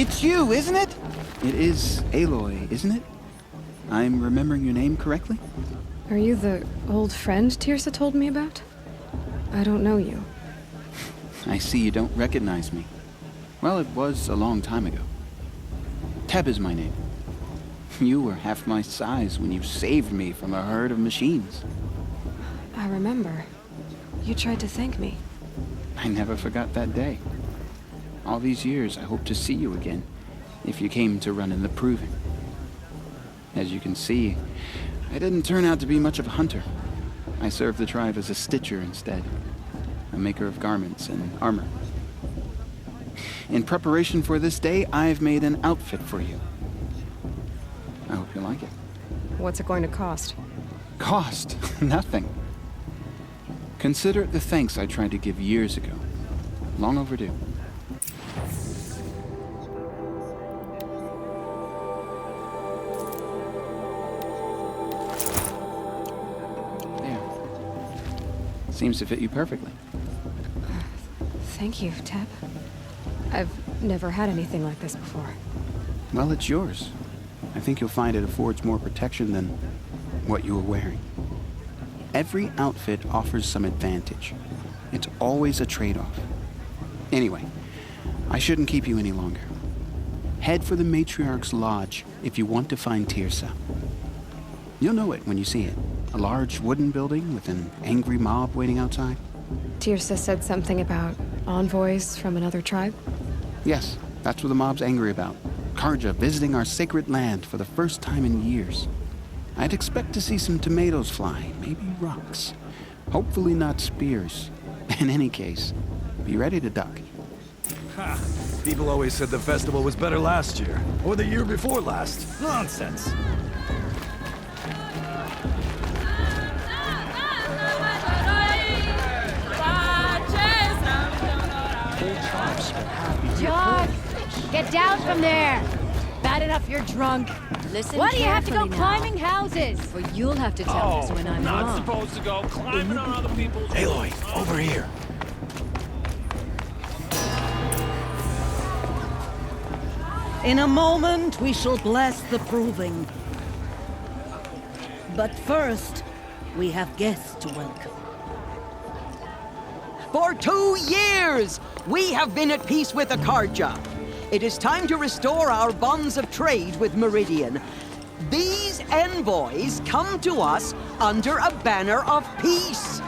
It's you, isn't it? It is Aloy, isn't it? I'm remembering your name correctly? Are you the old friend Tirsa told me about? I don't know you. I see you don't recognize me. Well, it was a long time ago. Teb is my name. You were half my size when you saved me from a herd of machines. I remember. You tried to thank me. I never forgot that day. All these years, I hope to see you again, if you came to run in the proving. As you can see, I didn't turn out to be much of a hunter. I served the tribe as a stitcher instead, a maker of garments and armor. In preparation for this day, I've made an outfit for you. I hope you like it. What's it going to cost? Cost? Nothing. Consider it the thanks I tried to give years ago. Long overdue. There. Seems to fit you perfectly. Thank you, Teb. I've never had anything like this before. Well, it's yours. I think you'll find it affords more protection than what you were wearing. Every outfit offers some advantage. It's always a trade-off. Anyway, I shouldn't keep you any longer. Head for the Matriarch's Lodge if you want to find Tirsa. You'll know it when you see it. A large wooden building with an angry mob waiting outside. Tirsa said something about envoys from another tribe? Yes, that's what the mob's angry about. Karja visiting our sacred land for the first time in years. I'd expect to see some tomatoes fly, maybe rocks. Hopefully not spears. In any case, be ready to duck. Ha! People always said the festival was better last year, or the year before last. Nonsense. John, get down from there. Bad enough you're drunk. Listen Why do you have to go carefully now. climbing houses? For you'll have to tell us when I'm not wrong. supposed to go climbing on other people's... Aloy, over here. In a moment, we shall bless the proving. But first, we have guests to welcome. For 2 years, we have been at peace with the Karja. It is time to restore our bonds of trade with Meridian. These envoys come to us under a banner of peace.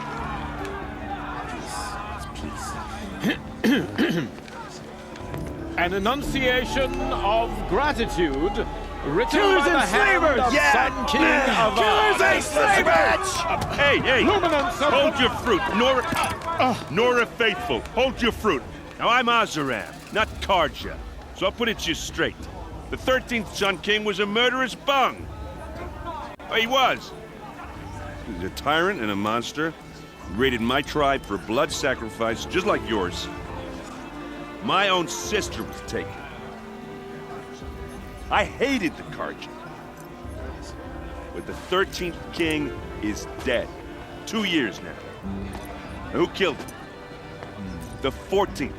An enunciation of gratitude written Killers by the and hand slavers! of Sun King of Killers and slavers! Hey! Luminance of Hold your fruit, Nora Faithful. Hold your fruit. Now I'm Azaram, not Karja, so I'll put it to you straight. The 13th Sun King was a murderous bung. Oh, he was. He was a tyrant and a monster. He raided my tribe for blood sacrifice, just like yours. My own sister was taken. I hated the Karja. But the 13th king is dead. 2 years now. And who killed him? The 14th.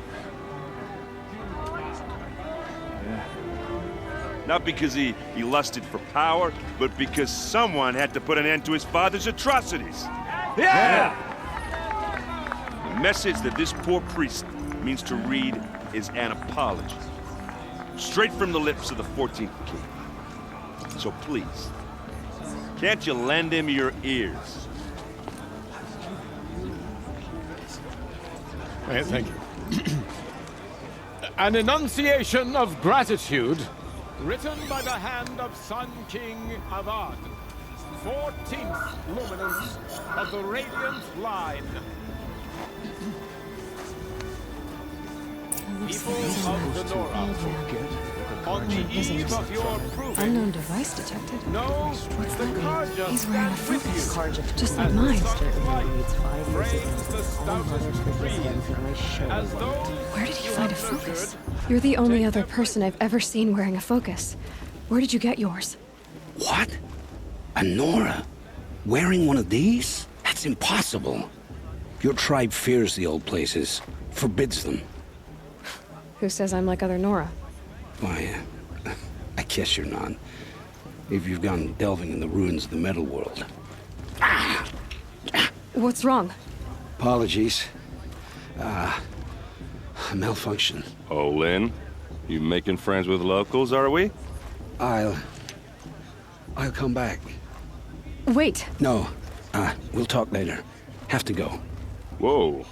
Not because he lusted for power, but because someone had to put an end to his father's atrocities. Yeah! The message that this poor priest means to read is an apology. Straight from the lips of the 14th king. So please, can't you lend him your ears? Thank you. An enunciation of gratitude written by the hand of Sun King Avad, 14th luminance of the Radiant Line. People of the Nora, on the eve of your proving, Unknown device detected. know the Karja He's wearing a stand with focus, you. just like mine. Frames the stoutest trees, as those Where did he you find a have focus? nurtured. You're the only other person I've ever seen wearing a focus. Where did you get yours? What? A Nora? Wearing one of these? That's impossible. Your tribe fears the old places, forbids them. Who says I'm like other Nora? Why, I guess you're not. If you've gone delving in the ruins of the metal world. What's wrong? Apologies. Malfunction. Olin, you making friends with locals, are we? I'll come back. Wait. No. We'll talk later. Have to go. Whoa.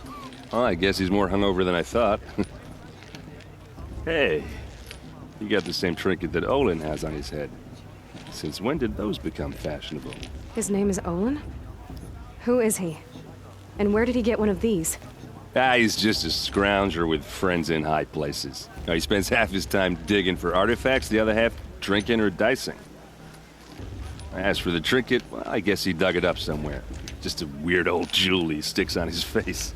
Well, I guess he's more hungover than I thought. Hey, you got the same trinket that Olin has on his head. Since when did those become fashionable? His name is Olin? Who is he? And where did he get one of these? He's just a scrounger with friends in high places. Now, he spends half his time digging for artifacts, the other half drinking or dicing. As for the trinket, well, I guess he dug it up somewhere. Just a weird old jewel he sticks on his face.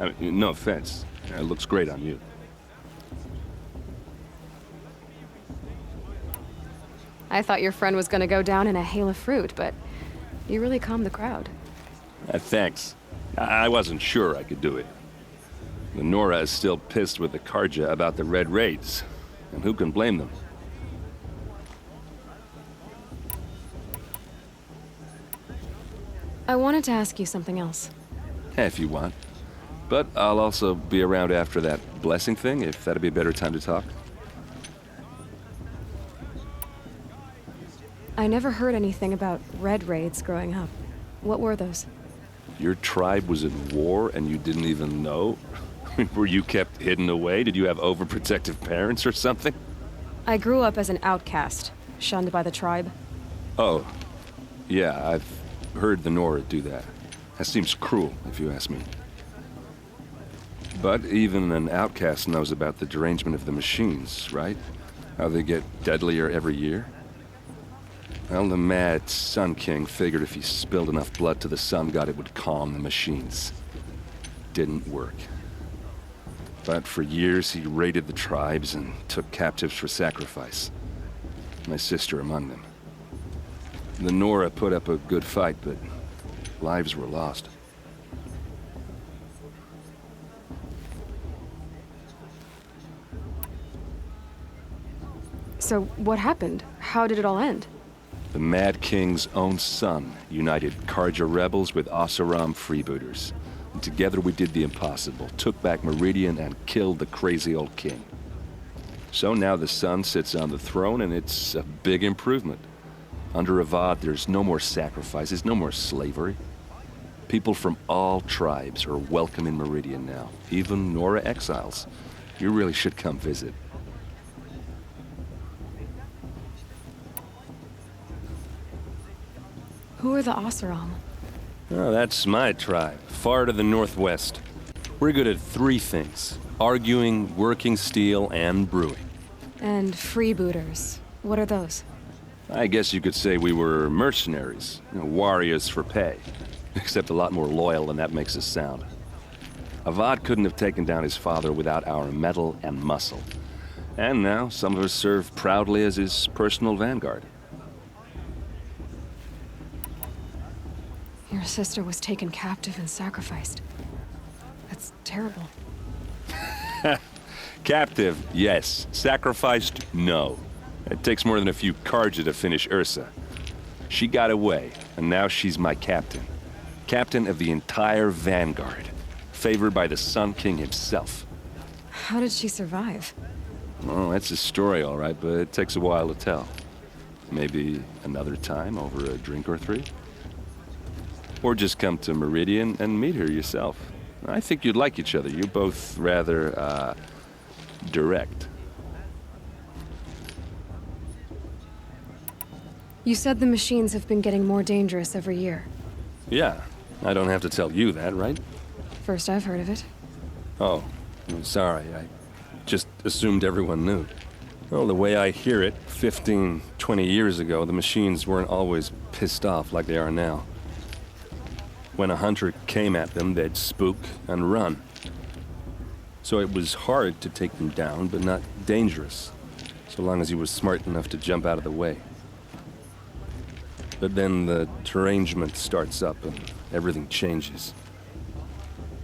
I mean, no offense. It looks great on you. I thought your friend was gonna go down in a hail of fruit, but you really calmed the crowd. Thanks. I wasn't sure I could do it. The Nora is still pissed with the Karja about the Red Raids, and who can blame them? I wanted to ask you something else. If you want. But I'll also be around after that blessing thing, if that'd be a better time to talk. I never heard anything about Red Raids growing up. What were those? Your tribe was in war and you didn't even know? Were you kept hidden away? Did you have overprotective parents or something? I grew up as an outcast, shunned by the tribe. Oh, yeah, I've heard the Nora do that. That seems cruel, if you ask me. But even an outcast knows about the derangement of the machines, right? How they get deadlier every year? Well, the mad Sun King figured if he spilled enough blood to the Sun God, it would calm the machines. Didn't work. But for years, he raided the tribes and took captives for sacrifice. My sister among them. The Nora put up a good fight, but lives were lost. So what happened? How did it all end? The Mad King's own son united Karja rebels with Oseram freebooters. And together we did the impossible, took back Meridian and killed the crazy old king. So now the son sits on the throne and it's a big improvement. Under Avad, there's no more sacrifices, no more slavery. People from all tribes are welcome in Meridian now, even Nora exiles. You really should come visit. Who are the Oseram? Oh, that's my tribe, far to the northwest. We're good at three things: arguing, working steel, and brewing. And freebooters. What are those? I guess you could say we were mercenaries, warriors for pay. Except a lot more loyal than that makes us sound. Avad couldn't have taken down his father without our metal and muscle. And now some of us serve proudly as his personal vanguard. Your sister was taken captive and sacrificed. That's terrible. Captive, yes. Sacrificed, no. It takes more than a few Karja to finish Ursa. She got away, and now she's my captain. Captain of the entire vanguard. Favored by the Sun King himself. How did she survive? Oh, that's a story, all right, but it takes a while to tell. Maybe another time over a drink or three? Or just come to Meridian and meet her yourself. I think you'd like each other. You're both rather, direct. You said the machines have been getting more dangerous every year. Yeah, I don't have to tell you that, right? First I've heard of it. Oh, I'm sorry. I just assumed everyone knew. Well, the way I hear it, 15, 20 years ago, the machines weren't always pissed off like they are now. When a hunter came at them, they'd spook and run. So it was hard to take them down, but not dangerous, so long as he was smart enough to jump out of the way. But then the derangement starts up and everything changes.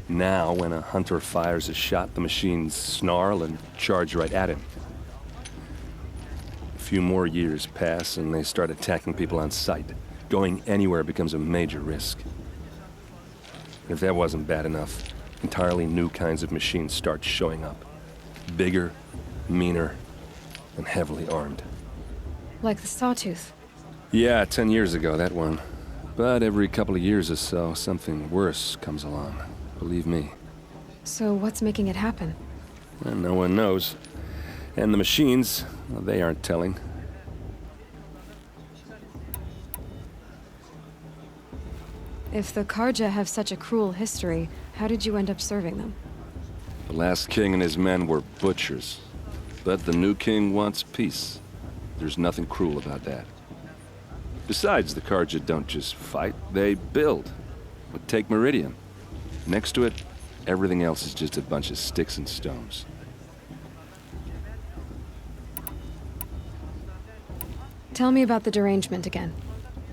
Now, when a hunter fires a shot, the machines snarl and charge right at him. few more years pass and they start attacking people on sight. Going anywhere becomes a major risk. If that wasn't bad enough, entirely new kinds of machines start showing up. Bigger, meaner, and heavily armed. Like the Sawtooth. Yeah, 10 years ago, that one. But every couple of years or so, something worse comes along. Believe me. So what's making it happen? And no one knows. And the machines, well, they aren't telling. If the Karja have such a cruel history, how did you end up serving them? The last king and his men were butchers. But the new king wants peace. There's nothing cruel about that. Besides, the Karja don't just fight, they build. But take Meridian. Next to it, everything else is just a bunch of sticks and stones. Tell me about the derangement again.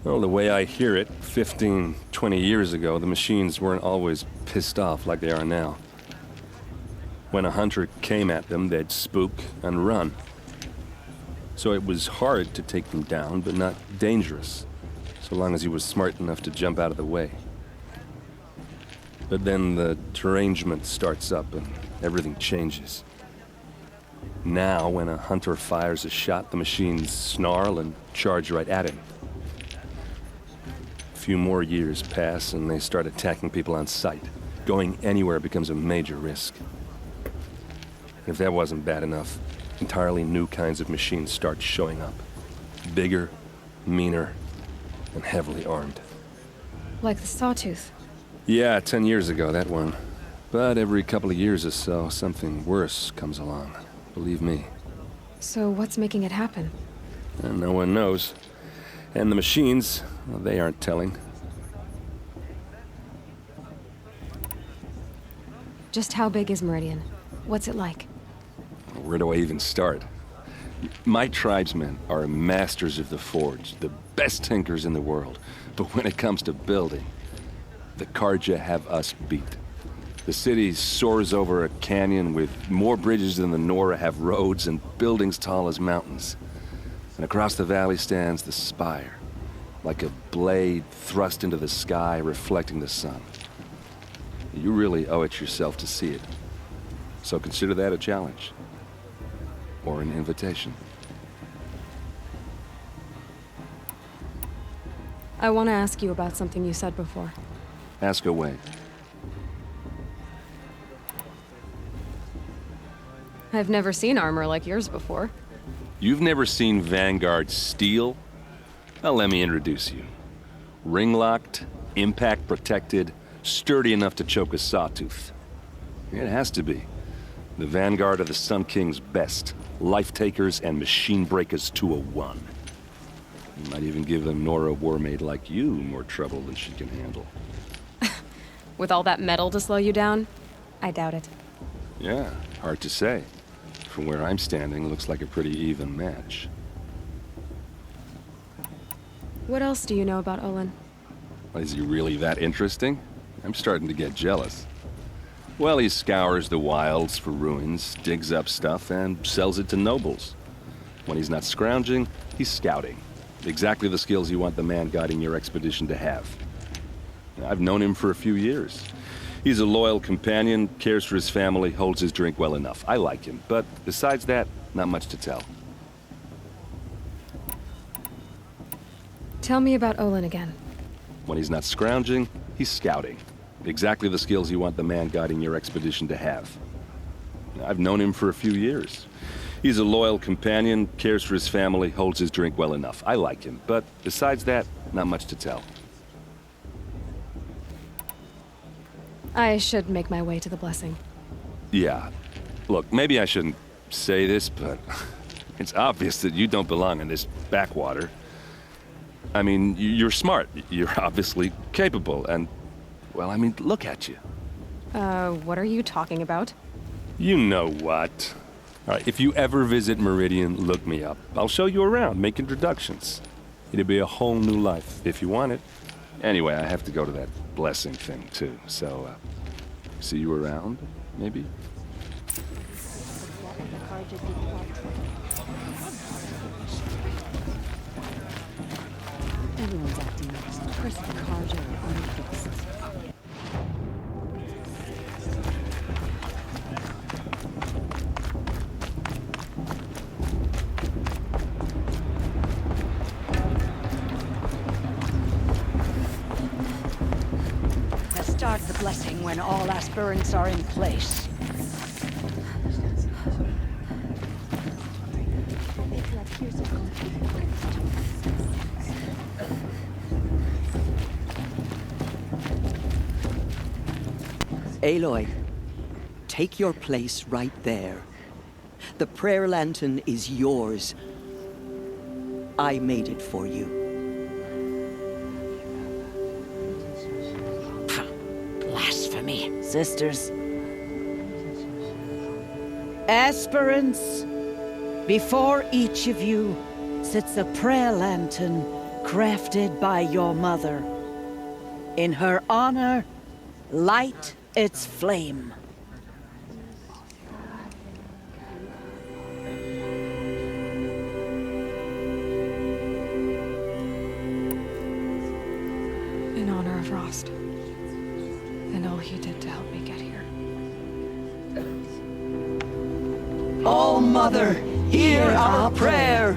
Well, the way I hear it, 15, 20 years ago, the machines weren't always pissed off like they are now. When a hunter came at them, they'd spook and run. So it was hard to take them down, but not dangerous, so long as he was smart enough to jump out of the way. But then the derangement starts up and everything changes. Now, when a hunter fires a shot, the machines snarl and charge right at him. A few more years pass and they start attacking people on sight. Going anywhere becomes a major risk. If that wasn't bad enough, entirely new kinds of machines start showing up. Bigger, meaner, and heavily armed. Like the Sawtooth. Yeah, 10 years ago, that one. But every couple of years or so, something worse comes along. Believe me. So what's making it happen? And no one knows. And the machines, well, they aren't telling. Just how big is Meridian? What's it like? Where do I even start? My tribesmen are masters of the forge, the best tinkers in the world. But when it comes to building, the Karja have us beat. The city soars over a canyon with more bridges than the Nora have roads and buildings tall as mountains. And across the valley stands the spire, like a blade thrust into the sky reflecting the sun. You really owe it yourself to see it. So consider that a challenge. Or an invitation. I want to ask you about something you said before. Ask away. I've never seen armor like yours before. You've never seen Vanguard steel? Well, let me introduce you. Ring-locked, impact-protected, sturdy enough to choke a sawtooth. It has to be. The Vanguard of the Sun King's best. Life-takers and machine breakers to a one. You might even give a Nora warmaid like you more trouble than she can handle. With all that metal to slow you down? I doubt it. Yeah, hard to say. From where I'm standing, looks like a pretty even match. What else do you know about Olin? Is he really that interesting? I'm starting to get jealous. Well, he scours the wilds for ruins, digs up stuff, and sells it to nobles. When he's not scrounging, he's scouting. Exactly the skills you want the man guiding your expedition to have. I've known him for a few years. He's a loyal companion, cares for his family, holds his drink well enough. I like him, but besides that, not much to tell. Tell me about Olin again. When he's not scrounging, he's scouting. Exactly the skills you want the man guiding your expedition to have. I've known him for a few years. He's a loyal companion, cares for his family, holds his drink well enough. I like him, but besides that, not much to tell. I should make my way to the blessing. Yeah. Look, maybe I shouldn't say this, but it's obvious that you don't belong in this backwater. I mean, you're smart. You're obviously capable, and, well, I mean, look at you. What are you talking about? You know what. All right, if you ever visit Meridian, look me up. I'll show you around, make introductions. It'll be a whole new life, if you want it. Anyway, I have to go to that blessing thing, too, so, see you around, maybe? Everyone's acting like some person Karja or unfixed. Start the blessing when all aspirants are in place. Aloy, take your place right there. The prayer lantern is yours. I made it for you. Blasphemy. Sisters. Aspirants, before each of you sits a prayer lantern crafted by your mother. In her honor, light its flame. In honor of Rost. And all he did to help me get here. Oh, Mother, hear our prayer.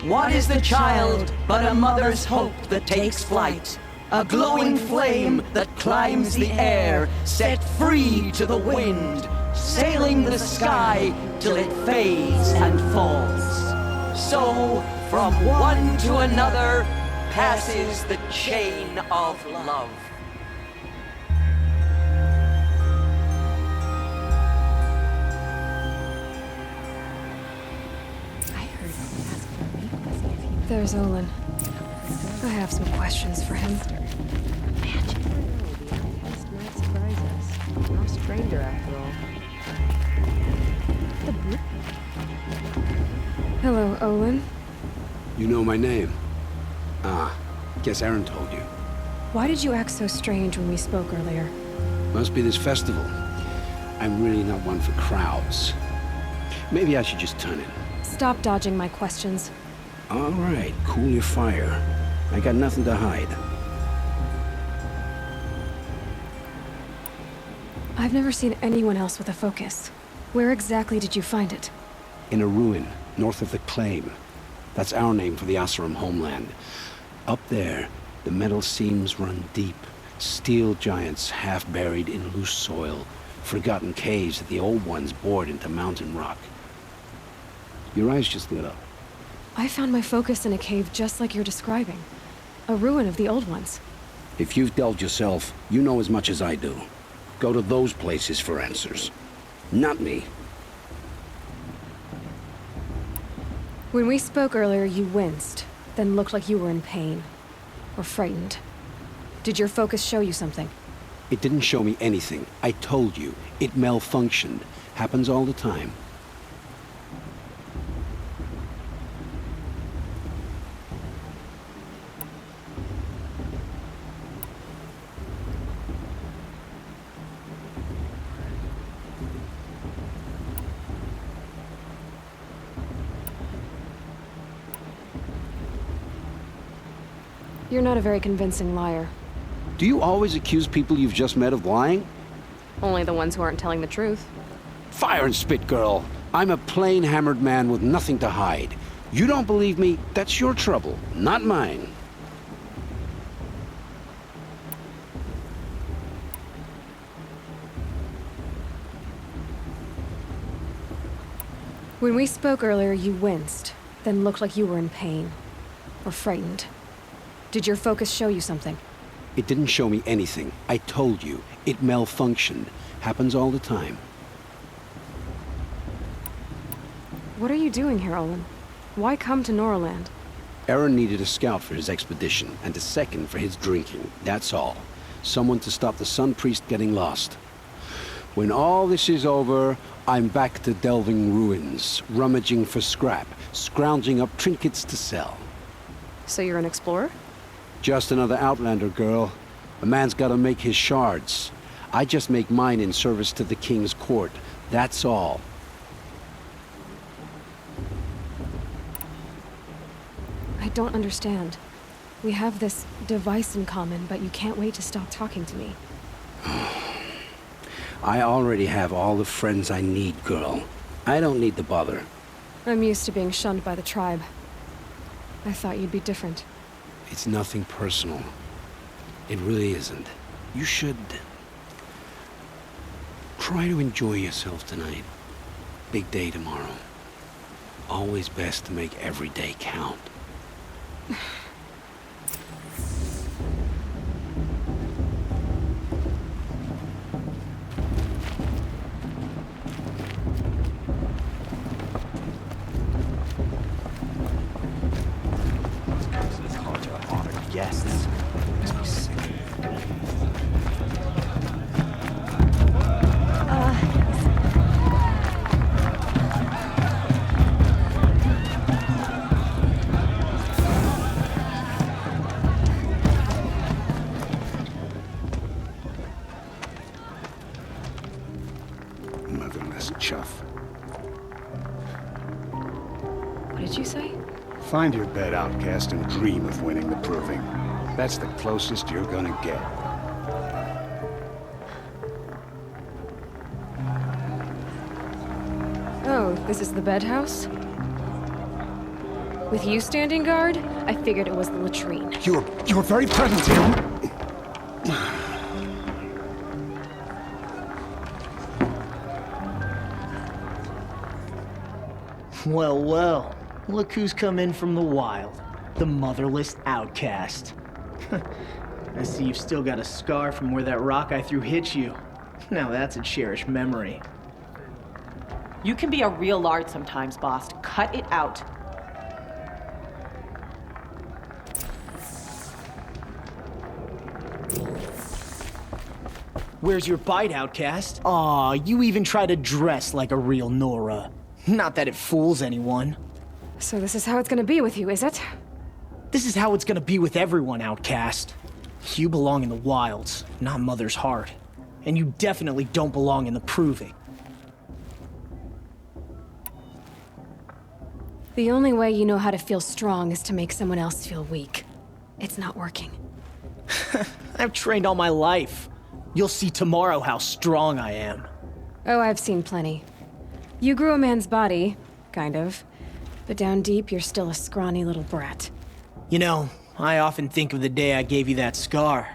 What is the child but a mother's hope that takes flight? A glowing flame that climbs the air, set free to the wind, sailing the sky till it fades and falls. So, from one to another, passes the chain of love. There's Olin. I have some questions for him. No stranger after all. Hello, Olin. You know my name? Ah, guess Aaron told you. Why did you act so strange when we spoke earlier? Must be this festival. I'm really not one for crowds. Maybe I should just turn in. Stop dodging my questions. All right, cool your fire. I got nothing to hide. I've never seen anyone else with a focus. Where exactly did you find it? In a ruin, north of the Claim. That's our name for the Asuram homeland. Up there, the metal seams run deep. Steel giants half buried in loose soil. Forgotten caves that the old ones bored into mountain rock. Your eyes just lit up. I found my focus in a cave just like you're describing. A ruin of the old ones. If you've delved yourself, you know as much as I do. Go to those places for answers. Not me. When we spoke earlier, you winced, then looked like you were in pain. Or frightened. Did your focus show you something? It didn't show me anything. I told you. It malfunctioned. Happens all the time. You're not a very convincing liar. Do you always accuse people you've just met of lying? Only the ones who aren't telling the truth. Fire and spit, girl. I'm a plain hammered man with nothing to hide. You don't believe me? That's your trouble, not mine. When we spoke earlier, you winced, then looked like you were in pain. Or frightened. Did your focus show you something? It didn't show me anything. I told you. It malfunctioned. Happens all the time. What are you doing here, Olin? Why come to Norland? Aaron needed a scout for his expedition, and a second for his drinking. That's all. Someone to stop the Sun Priest getting lost. When all this is over, I'm back to delving ruins, rummaging for scrap, scrounging up trinkets to sell. So you're an explorer? Just another Outlander, girl. A man's gotta make his shards. I just make mine in service to the King's court. That's all. I don't understand. We have this device in common, but you can't wait to stop talking to me. I already have all the friends I need, girl. I don't need the bother. I'm used to being shunned by the tribe. I thought you'd be different. It's nothing personal. It really isn't. You should... try to enjoy yourself tonight. Big day tomorrow. Always best to make every day count. Guests. Must be sick. Motherless chuff. What did you say? Find your bed, outcast, and dream of winning the proving. That's the closest you're gonna get. Oh, this is the bedhouse? With you standing guard, I figured it was the latrine. You're very present here. Well, well. Look who's come in from the wild. The motherless outcast. I see you've still got a scar from where that rock I threw hit you. Now that's a cherished memory. You can be a real lard sometimes, boss. Cut it out. Where's your bite, outcast? Aw, you even try to dress like a real Nora. Not that it fools anyone. So this is how it's gonna be with you, is it? This is how it's gonna be with everyone, outcast. You belong in the wilds, not Mother's heart. And you definitely don't belong in the proving. The only way you know how to feel strong is to make someone else feel weak. It's not working. I've trained all my life. You'll see tomorrow how strong I am. Oh, I've seen plenty. You grew a man's body, kind of. But down deep, you're still a scrawny little brat. You know, I often think of the day I gave you that scar.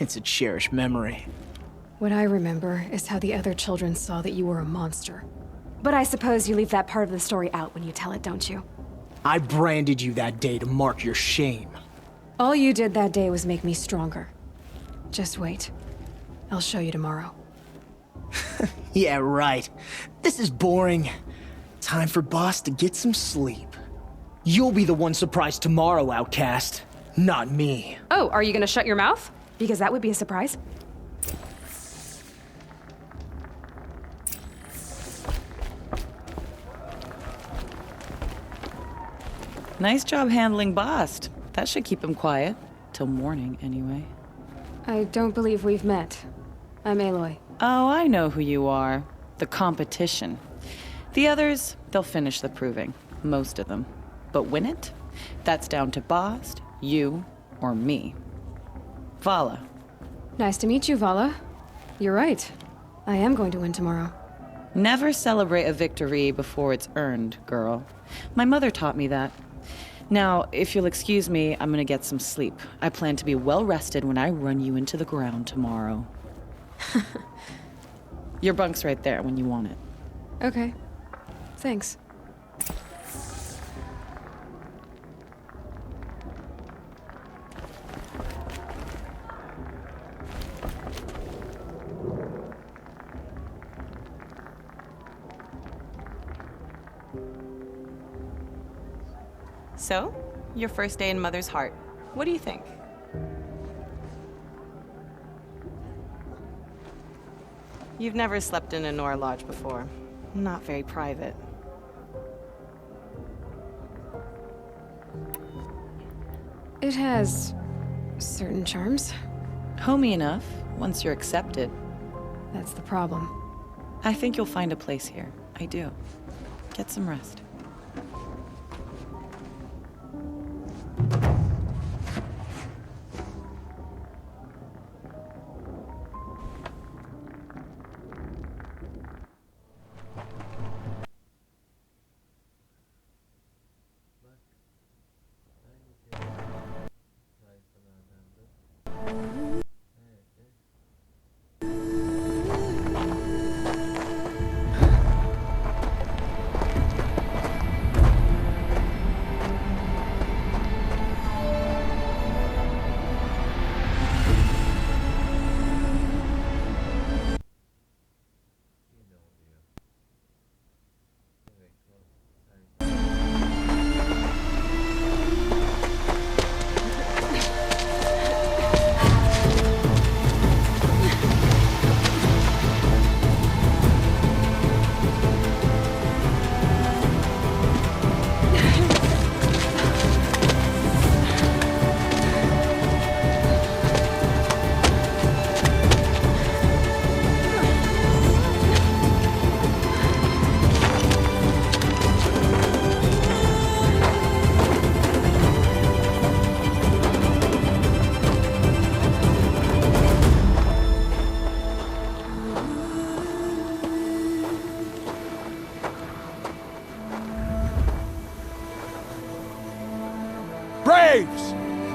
It's a cherished memory. What I remember is how the other children saw that you were a monster. But I suppose you leave that part of the story out when you tell it, don't you? I branded you that day to mark your shame. All you did that day was make me stronger. Just wait. I'll show you tomorrow. Yeah, right. This is boring. Time for Boss to get some sleep. You'll be the one surprised tomorrow, outcast. Not me. Oh, are you gonna shut your mouth? Because that would be a surprise. Nice job handling Bast. That should keep him quiet. Till morning, anyway. I don't believe we've met. I'm Aloy. Oh, I know who you are. The competition. The others, they'll finish the proving. Most of them. But win it? That's down to Bast, you, or me. Vala. Nice to meet you, Vala. You're right. I am going to win tomorrow. Never celebrate a victory before it's earned, girl. My mother taught me that. Now, if you'll excuse me, I'm gonna get some sleep. I plan to be well rested when I run you into the ground tomorrow. Your bunk's right there when you want it. Okay. Thanks. So, your first day in Mother's heart. What do you think? You've never slept in a Nora lodge before. Not very private. It has certain charms. Homey enough, once you're accepted. That's the problem. I think you'll find a place here. I do. Get some rest.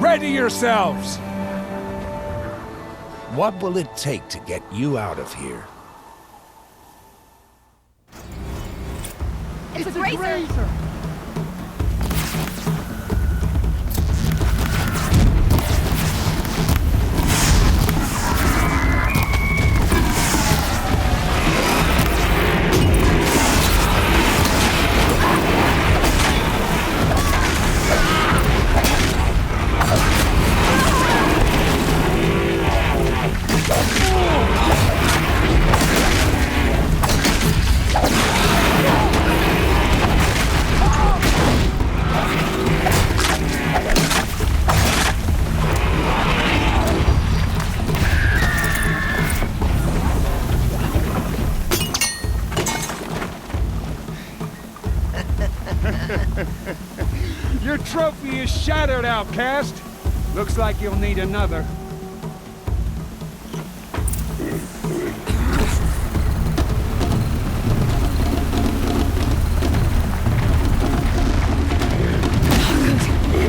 Ready yourselves! What will it take to get you out of here? It's a grazer! Your trophy is shattered, outcast. Looks like you'll need another.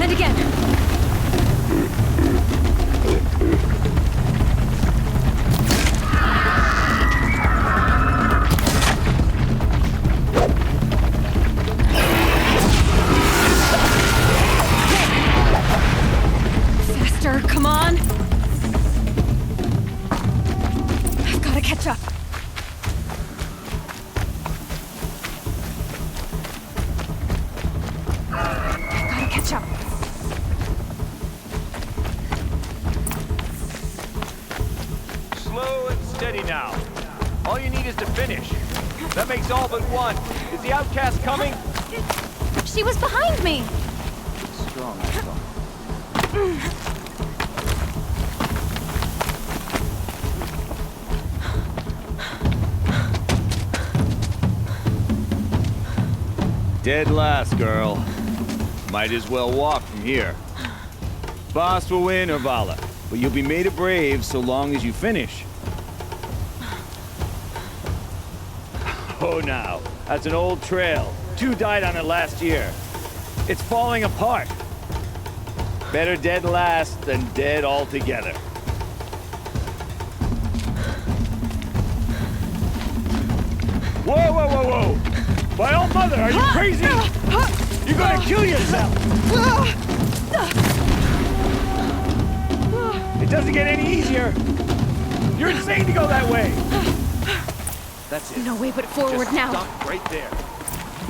And again. Faster, come on. I've got to catch up. Gotta catch up. Slow and steady now. All you need is to finish. That makes all but one. Is the outcast coming? She was behind me. Strong, I thought. Dead last, girl. Might as well walk from here. Boss will win, or Vala, but you'll be made a brave so long as you finish. Oh, now, that's an old trail. 2 died on it last year. It's falling apart. Better dead last than dead altogether. Whoa, whoa, whoa, whoa! My old mother, are you crazy? You're gonna kill yourself! It doesn't get any easier! You're insane to go that way! That's it. No way but forward Just now. stop right there.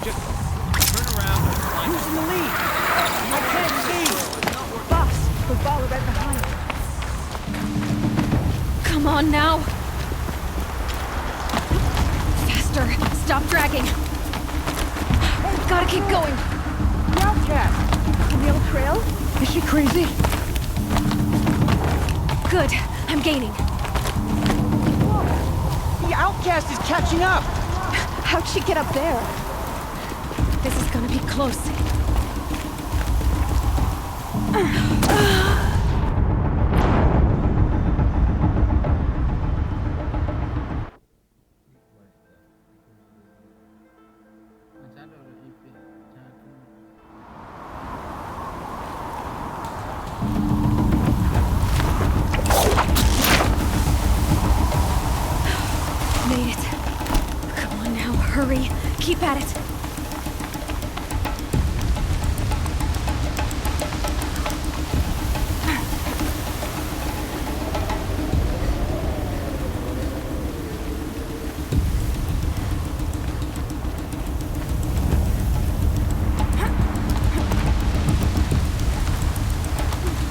Just turn around and climb. Who's in the lead? I can't see. Boss, with Vala right behind. Come on now. Faster. Stop dragging. Gotta keep going. The outcast. On the old trail? Is she crazy? Good. I'm gaining. The outcast is catching up. How'd she get up there? This is gonna be close. Made it. Come on now, hurry. Keep at it.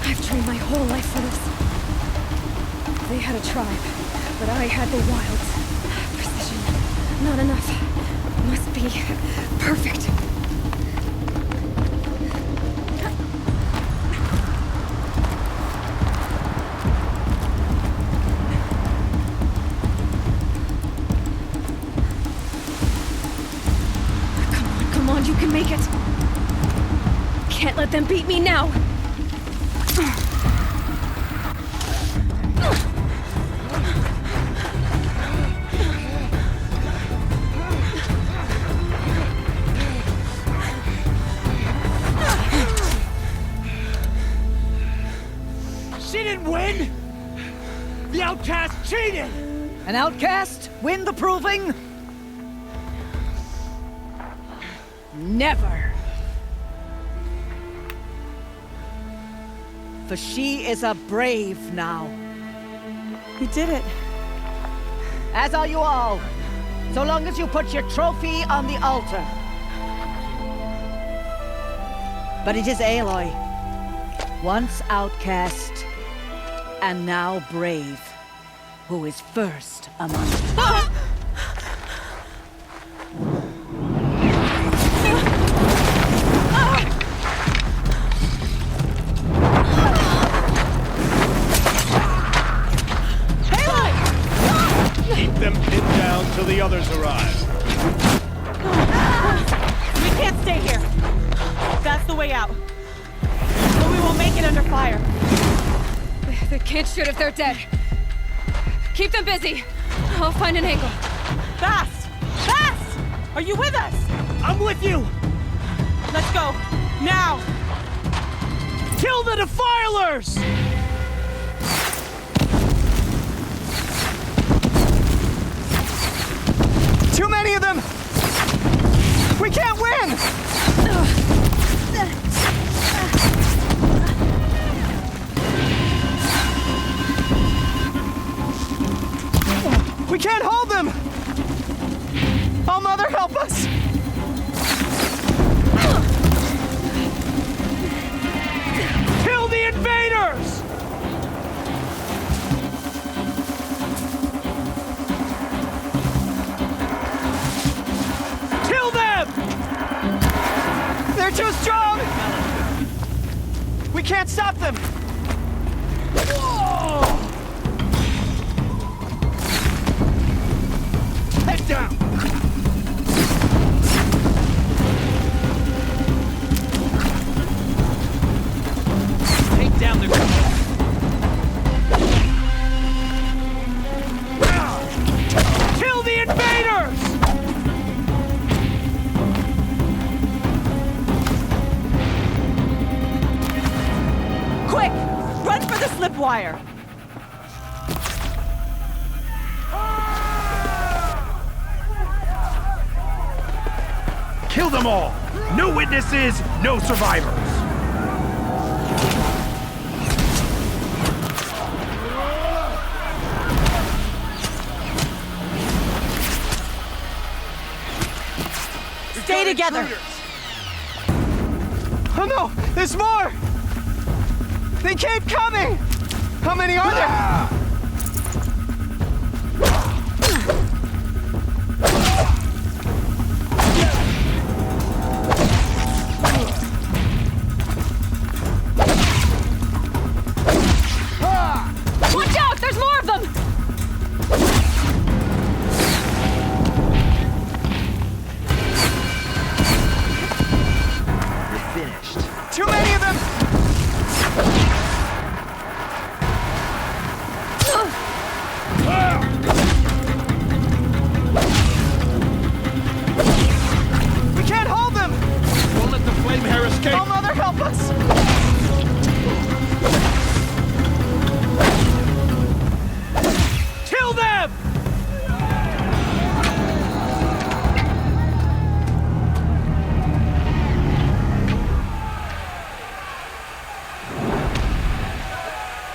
I've trained my whole life for this. They had a tribe, but I had the wilds. Precision. Not enough. Must be perfect. Come on, you can make it. Can't let them beat me now. She didn't win! The outcast cheated! An outcast win the proving? Never. For she is a brave now. We did it. As are you all. So long as you put your trophy on the altar. But it is Aloy, once outcast, and now brave, who is first among you. Keep them pinned down till the others arrive. We can't stay here. That's the way out. But we won't make it under fire. They can't shoot if they're dead. Keep them busy. I'll find an angle. Fast! Fast! Are you with us? I'm with you! Let's go. Now! Kill the defilers! Too many of them! We can't win! We can't hold them! Oh, Mother, help us! Kill the invaders! Kill them! They're too strong! We can't stop them! Whoa! Head down! Take down the Kill the invaders! Quick! Run for the slip wire! Kill them all! No witnesses, no survivors! Stay together! Oh no! There's more! They keep coming! How many are there? Watch out! There's more of them! You're finished. Too many of them! We can't hold them! Don't let the flame hair escape! Oh, Mother, help us! Kill them!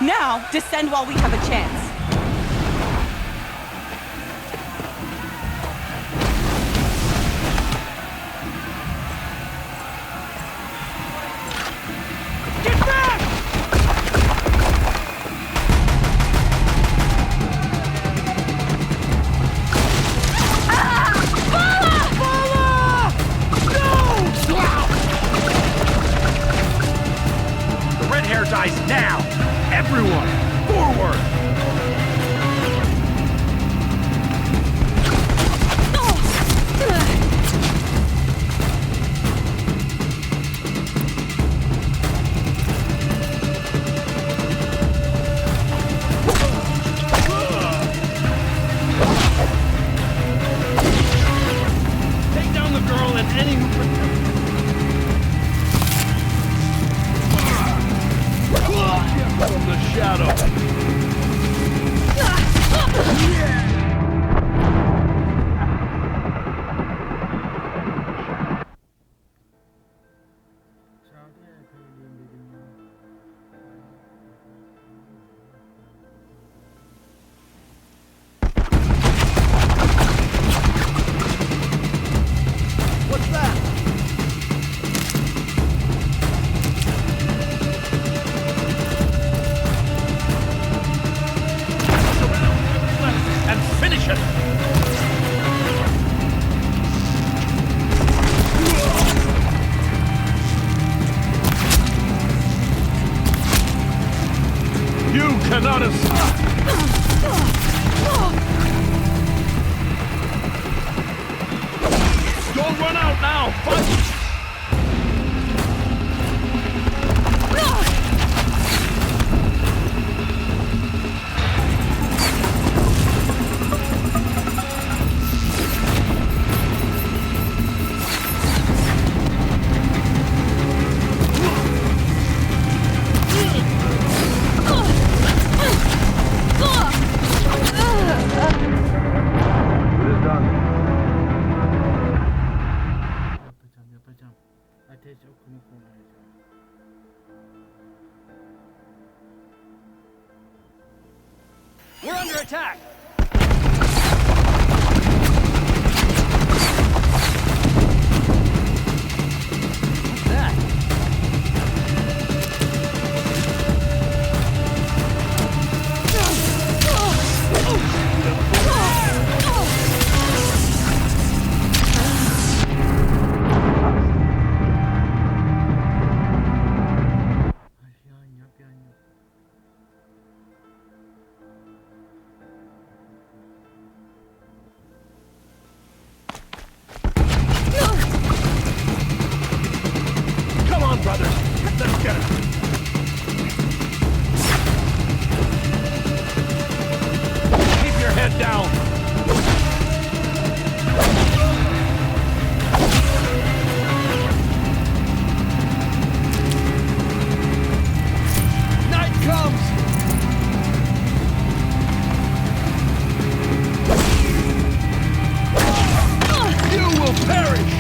Now, descend while we have a chance. Get back! The red hair dies now! Everyone, forward! Take down the girl and any who from the shadow. What's that? And finish it! You cannot escape! Don't run out now! Fight! We're under attack! What's that? Come on, brothers! Let's get her! Keep your head down! Night comes! You will perish!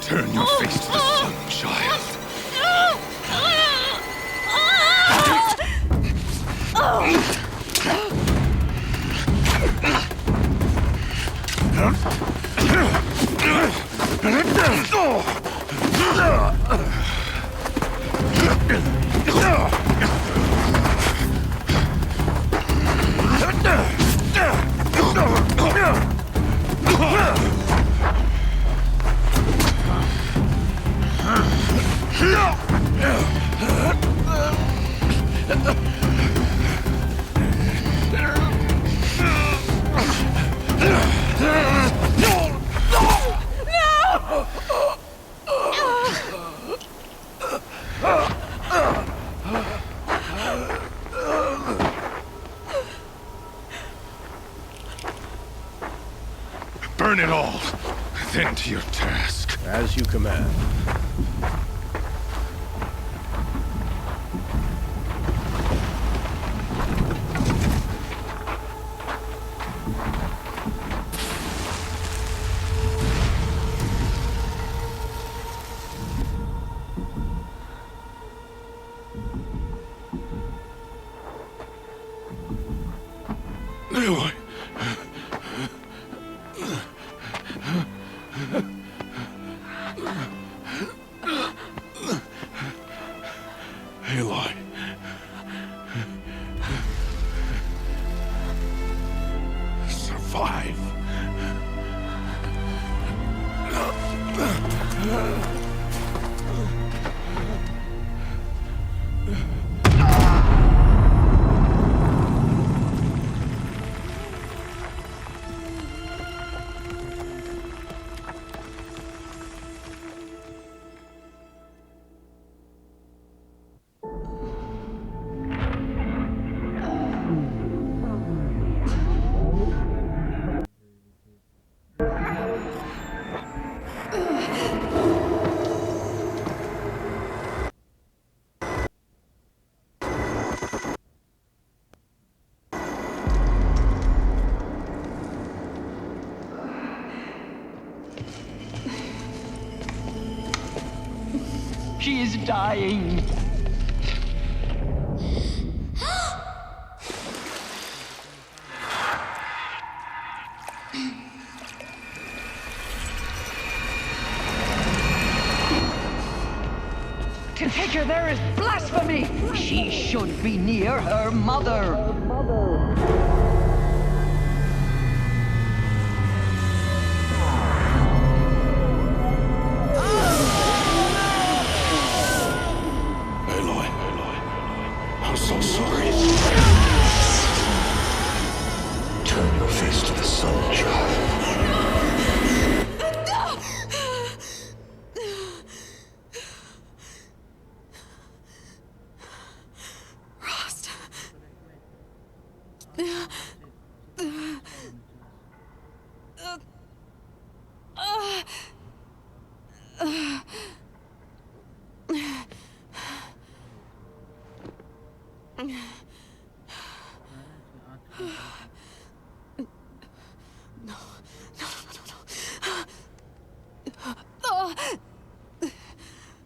Turn your face to the sun, child. Burn it all, then to your task. As you command. Aloy. Aloy. Survive. She is dying. To take her there is blasphemy! She should be near her mother. Aloy. I'm so sorry. Turn your face to the sun, child.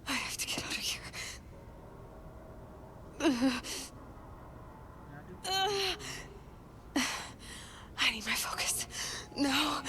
I have to get out of here. I need my focus. No.